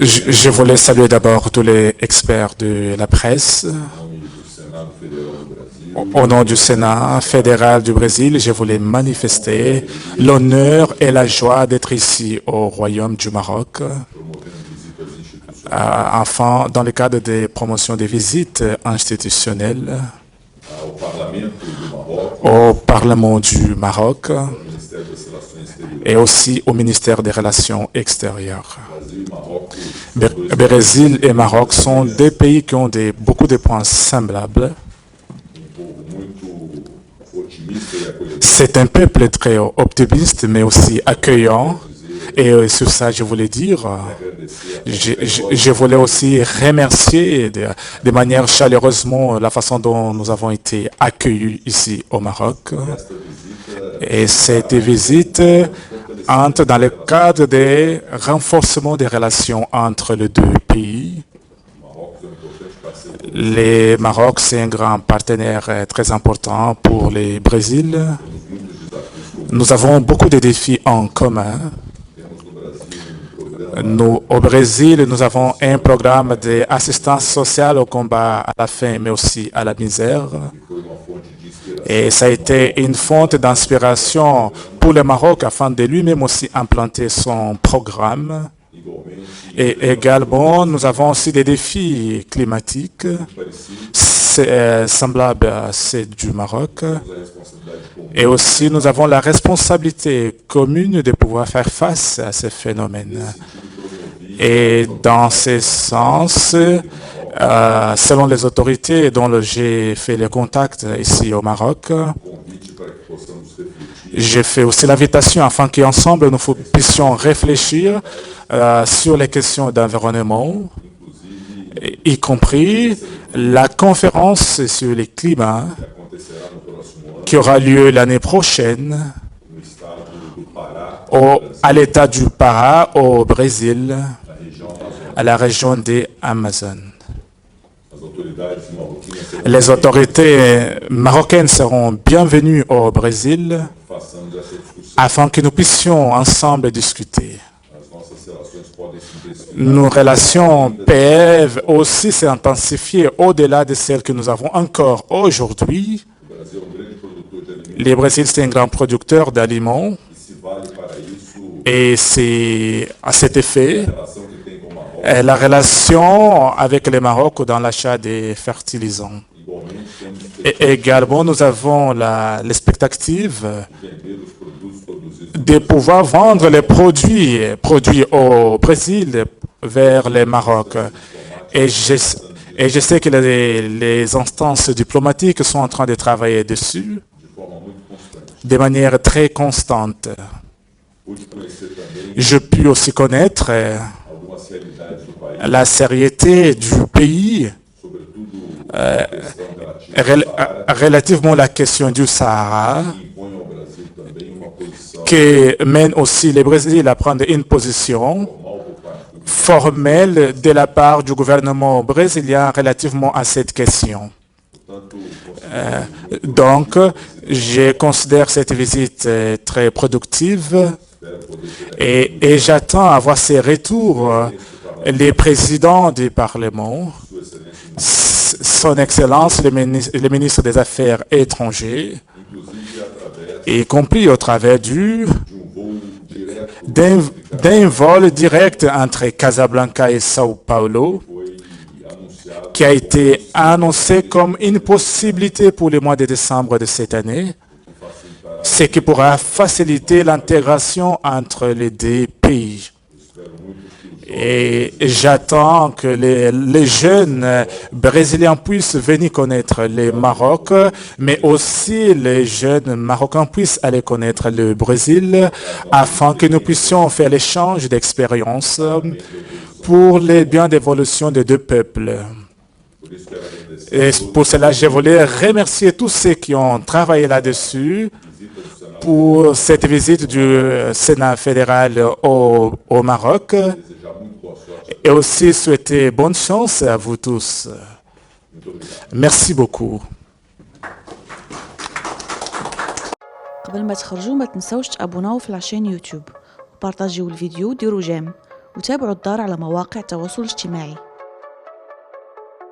Je voulais saluer d'abord tous les experts de la presse. Au nom du Sénat fédéral du Brésil, je voulais manifester l'honneur et la joie d'être ici au Royaume du Maroc, enfin, dans le cadre des promotions des visites institutionnelles au Parlement du Maroc et aussi au ministère des Relations extérieures. Brésil et Maroc sont deux pays qui ont beaucoup de points semblables. C'est un peuple très optimiste, mais aussi accueillant. Et sur ça, je voulais dire, je voulais aussi remercier de manière chaleureusement la façon dont nous avons été accueillis ici au Maroc. Et cette visite entre dans le cadre des renforcements des relations entre les deux pays. Le Maroc, c'est un grand partenaire très important pour le Brésil. Nous avons beaucoup de défis en commun. Nous, au Brésil, nous avons un programme d'assistance sociale au combat à la faim, mais aussi à la misère. Et ça a été une fonte d'inspiration pour le Maroc afin de lui-même aussi implanter son programme. Et également, nous avons aussi des défis climatiques semblables à ceux du Maroc. Et aussi, nous avons la responsabilité commune de pouvoir faire face à ces phénomènes. Et dans ce sens, selon les autorités dont j'ai fait le contact ici au Maroc, j'ai fait aussi l'invitation afin qu'ensemble nous puissions réfléchir sur les questions d'environnement, y compris la conférence sur le climat qui aura lieu l'année prochaine à l'État du Pará, au Brésil, à la région des Amazones. Les autorités marocaines seront bienvenues au Brésil afin que nous puissions ensemble discuter. Nos relations peuvent aussi s'intensifier au-delà de celles que nous avons encore aujourd'hui. Le Brésil, c'est un grand producteur d'aliments et c'est à cet effet la relation avec le Maroc dans l'achat des fertilisants. Et également, nous avons l'expectative de pouvoir vendre les produits au Brésil vers le Maroc. Et je sais que les instances diplomatiques sont en train de travailler dessus de manière très constante. Je puis aussi connaître la sériété du pays relativement à la question du Sahara, qui mène aussi le Brésil à prendre une position formelle de la part du gouvernement brésilien relativement à cette question. Donc, je considère cette visite très productive et j'attends à voir ces retours. Les présidents du Parlement, son Excellence, le ministre des Affaires étrangères, y compris au travers d'un vol direct entre Casablanca et Sao Paulo, qui a été annoncé comme une possibilité pour le mois de décembre de cette année, ce qui pourra faciliter l'intégration entre les deux pays. Et j'attends que les jeunes brésiliens puissent venir connaître le Maroc, mais aussi les jeunes marocains puissent aller connaître le Brésil, afin que nous puissions faire l'échange d'expériences pour le bien d'évolution des deux peuples. Et pour cela, je voulais remercier tous ceux qui ont travaillé là-dessus pour cette visite du Sénat fédéral au Maroc. Et aussi souhaiter bonne chance à vous tous. Merci beaucoup. قبل ما تخرجوا ما تنسوش تابوناو في العشان يوتيوب وبارطاجيو الفيديو وديروا جيم وتابعوا الدار على مواقع التواصل الاجتماعي.